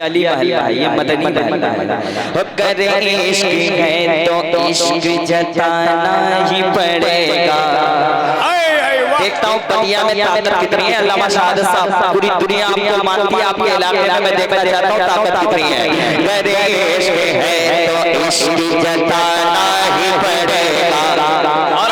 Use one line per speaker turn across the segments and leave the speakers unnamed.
अली महल्ला है, ये मदनी महल्ला है। हो करे इश्क है तो इश्क जताना ही पड़ेगा। देखता हूँ दुनिया में ताकत कितनी है। अल्लामा शहादत साहब पूरी दुनिया आपको मानती है, आपके इलाके में मैं देखना चाहता हूँ ताकत कितनी है। करे इश्क है तो इश्क जताना ही पड़ेगा। और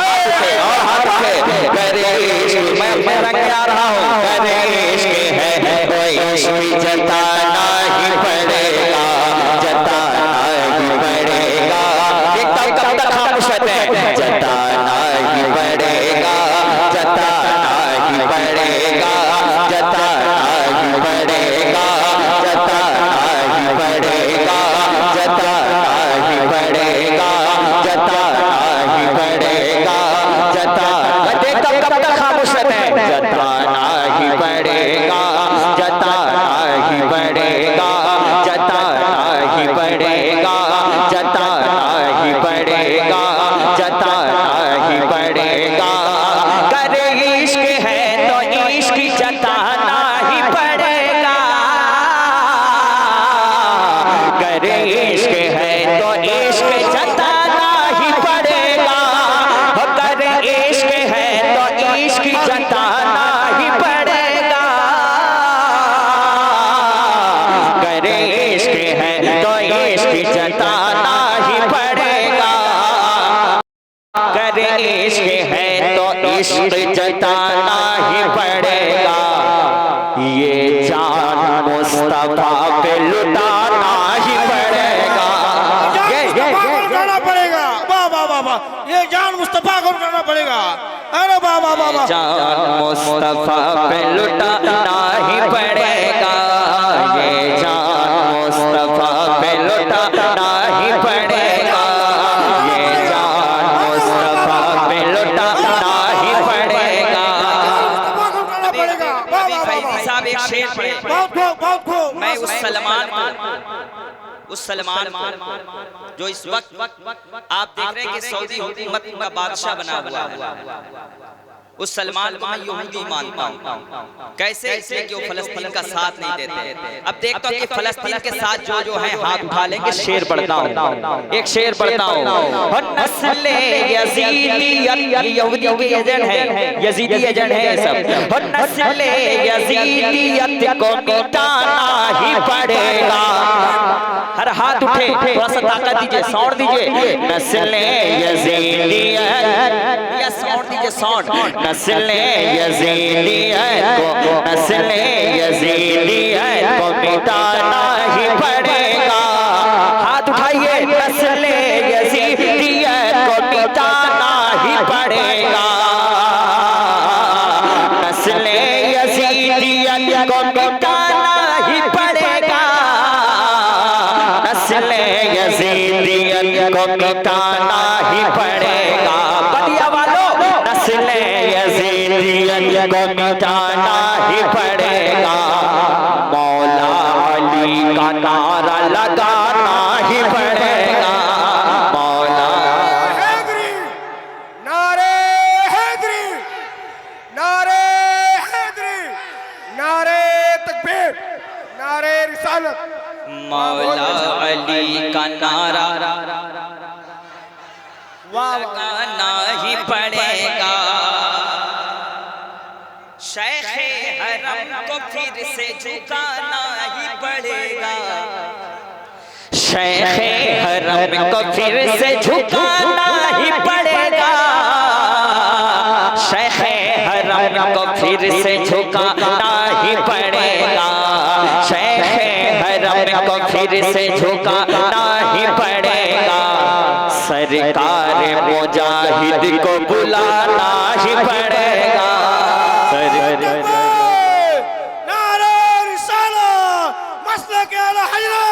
हाथ उठे करे इश्क, मैं रंग आ रहा हूँ। करे इश्क है तो इश्क जताना ही पड़ेगा, जताना ही पड़ेगा। देखता हूँ कब तक खामोश रहते हैं। जताना ही पड़ेगा, जताना ही पड़ेगा, जताना ही पड़ेगा, जताना ही पड़ेगा, जताना ही पड़ेगा, जताना ही पड़ेगा, जताना। देखता हूँ कब तक खामोश रहते हैं। जताना ही पड़ेगा, जताना ही पड़ेगा, जताना ही पड़ेगा, जताना ही पड़ेगा, जताना ही पड़ेगा। करे इश्क है तो इश्क जताना ही पड़ेगा। करे इश्क है तो इश्क जताना ही पड़ेगा। करे इश्क है तो इश्क जताना ही पड़ेगा। करे इश्क है तो इश्क जताना ही पड़ेगा। करे इश्क है तो इश्क जताना ही पड़ेगा। ये जान मुस्तफा पे लुटाना ही पड़ेगा।
करना पड़ेगा। वाह वाह वाह वाह, ये जान मुस्तफा को करना पड़ेगा। अरे वाह वाह वाह वाह,
जान मुस्तफा पे लुटाना ही पड़ेगा। ये जान मुस्तफा पे लुटाना ही पड़ेगा। ये जान मुस्तफा पे लुटाना ही पड़ेगा।
मुस्तफा को करना पड़ेगा। वाह वाह वाह वाह,
साहब एक शेर पढ़े।
बहुत खूब।
मैं उस सलमान जो इस वक्त आप देख रहे हैं कि सऊदी हुकूमत का बादशाह बना हुआ है, उस सलमान को मैं यहूदी मानता हूँ। कैसे? इसलिए कि वो फलस्तीन का साथ नहीं देते। अब देखता हूँ कि फलस्तीन के साथ जो है हाथ उठा लेंगे। शेर पढ़ता हूँ, एक शेर पढ़ता हूँ। नस्ले यजीदियत, यहूदी के एजेंट है, यजीदी एजेंट है सब। नस्ले यजीदियत को मिटाना ही पड़ेगा। हर हाथ उठे, थोड़ा सा ताकत दीजिए, साउंड दीजिए। नस्ले यजीदियत, या साउंड दीजिए, साउंड। नस्ले यजीदियत को, नस्ले यजीदियत को मिटाना ही पड़ेगा। हाथ उठाइए। नस्ले यजीदियत को मिटाना ही पड़ेगा। नस्ले यजीदियत को मिटाना ही पड़ेगा। नस्ले यजीदियत को मिटाना ही पड़ेगा। बढ़िया वालों, नस्ले यजीदियत को मिटाना ही पड़ेगा। मौला अली का नारा लगाना ही पड़ेगा। मौला
हैदरी, नारे हैदरी, नारे हैदरी, नारे तकबीर, नारे रिसालत।
मौला अली का नारा लगाना ही पड़ेगा। शेखे हरम को फिर से झुकाना ही पड़ेगा। शेखे हरम को फिर से झुकाना ही पड़ेगा। शेखे हरम को फिर से झुकाना ही पड़ेगा। शेखे हरम को फिर से झुकाना ही पड़ेगा। सरकार मुजाहिद को बुलाना ही पड़ेगा।
नारे रिसालत, मसलक अहले हजरत